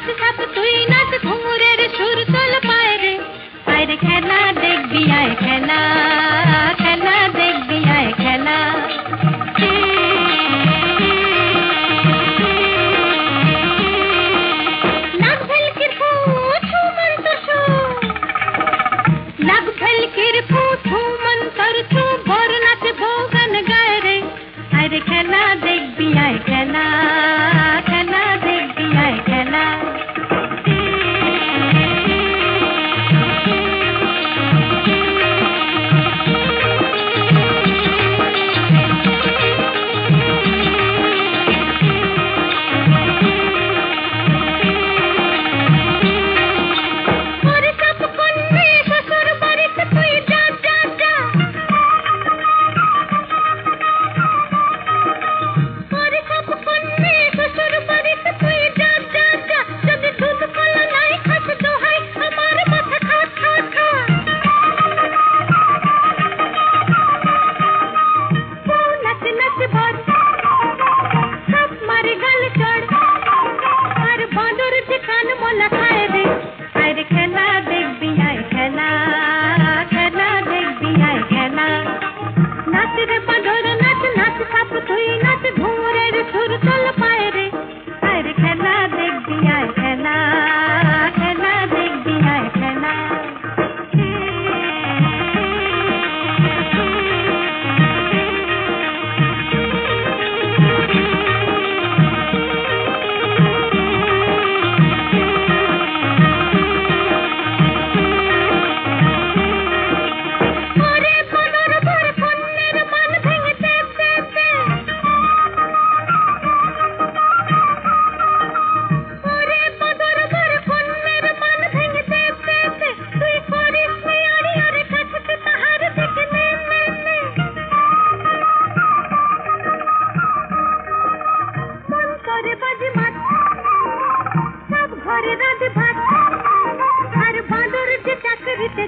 নাচ সাপ তুই নাচ ঘুঙুরের সুর তোল পায় রে খেলা দেখবি আয় খেলা খেলা দেখবি আয় খেলা লাগ ভেলকির ফু ছু মন্তর ছু লাগ ভেলকির ফু ছু মন্তর ছু ভোর নাচ ভোগন গায় রে খেলা দেখবি আয় খেলা খেলা দেখবি আয় খেলা ঘরে রাধ ভাত আর বাঁদর যে চাকরিতে